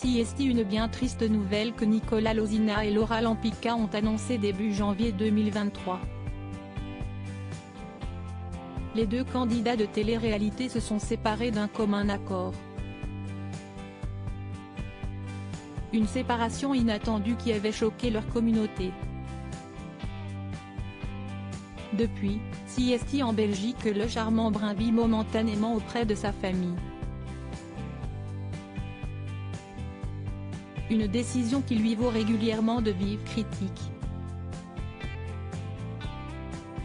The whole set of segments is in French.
CST. Une bien triste nouvelle que Nicolas Lozina et Laura Lampica ont annoncé début janvier 2023. Les deux candidats de télé-réalité se sont séparés d'un commun accord. Une séparation inattendue qui avait choqué leur communauté. Depuis, CST en Belgique, le charmant brun vit momentanément auprès de sa famille. Une décision qui lui vaut régulièrement de vives critiques.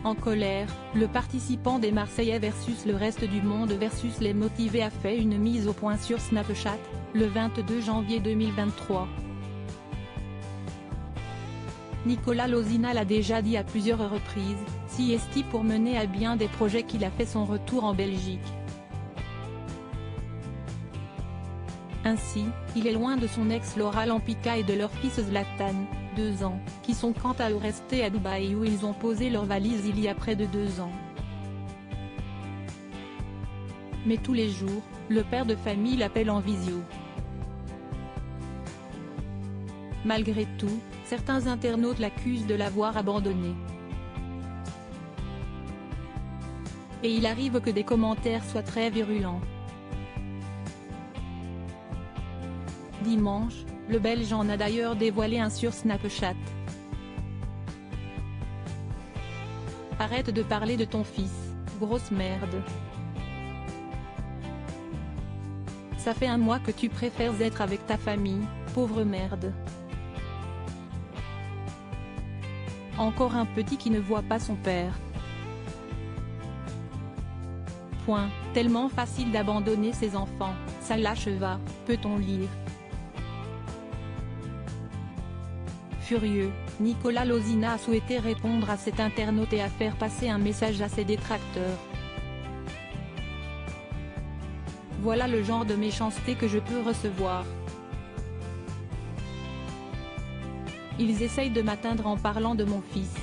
En colère, le participant des Marseillais versus le reste du monde versus les motivés a fait une mise au point sur Snapchat, le 22 janvier 2023. Nicolas Lozina l'a déjà dit à plusieurs reprises, CST pour mener à bien des projets qu'il a fait son retour en Belgique. Ainsi, il est loin de son ex Laura Lampica et de leur fils Zlatan, 2 ans, qui sont quant à eux restés à Dubaï où ils ont posé leurs valises il y a près de 2 ans. Mais tous les jours, le père de famille l'appelle en visio. Malgré tout, certains internautes l'accusent de l'avoir abandonné. Et il arrive que des commentaires soient très virulents. Dimanche, le Belge en a d'ailleurs dévoilé un sur Snapchat. Arrête de parler de ton fils, grosse merde. Ça fait 1 mois que tu préfères être avec ta famille, pauvre merde. Encore un petit qui ne voit pas son père. Point, tellement facile d'abandonner ses enfants, ça lâche va, peut-on lire. Furieux, Nicolas Lozina a souhaité répondre à cet internaute et a faire passer un message à ses détracteurs. Voilà le genre de méchanceté que je peux recevoir. Ils essayent de m'atteindre en parlant de mon fils.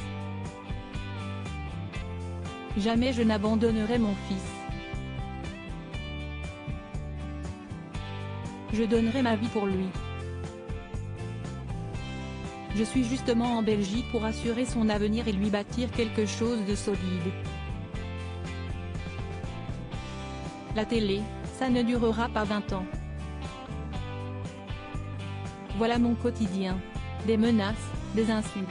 Jamais je n'abandonnerai mon fils. Je donnerai ma vie pour lui. Je suis justement en Belgique pour assurer son avenir et lui bâtir quelque chose de solide. La télé, ça ne durera pas 20 ans. Voilà mon quotidien. Des menaces, des insultes.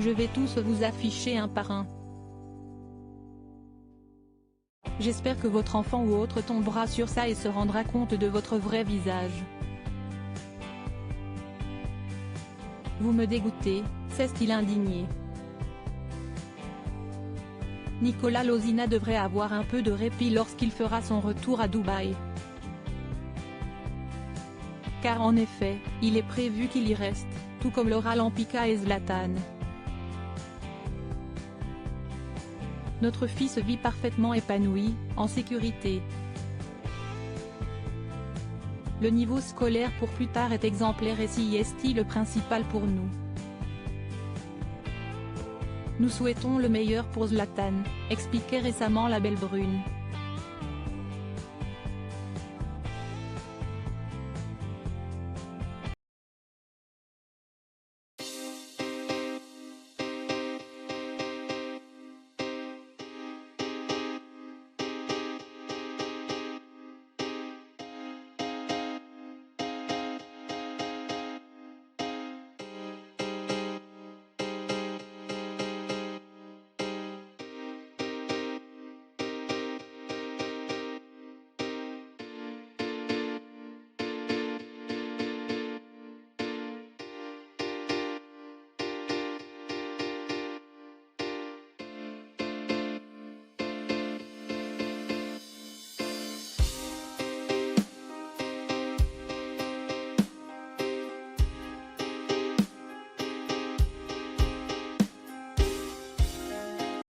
Je vais tous vous afficher un par un. J'espère que votre enfant ou autre tombera sur ça et se rendra compte de votre vrai visage. Vous me dégoûtez, s'est-il indigné. Nicolas Lozina devrait avoir un peu de répit lorsqu'il fera son retour à Dubaï. Car en effet, il est prévu qu'il y reste, tout comme Laura Lampica et Zlatan. Notre fils vit parfaitement épanoui, en sécurité. Le niveau scolaire pour plus tard est exemplaire et CST le principal pour nous. Nous souhaitons le meilleur pour Zlatan, expliquait récemment la belle brune.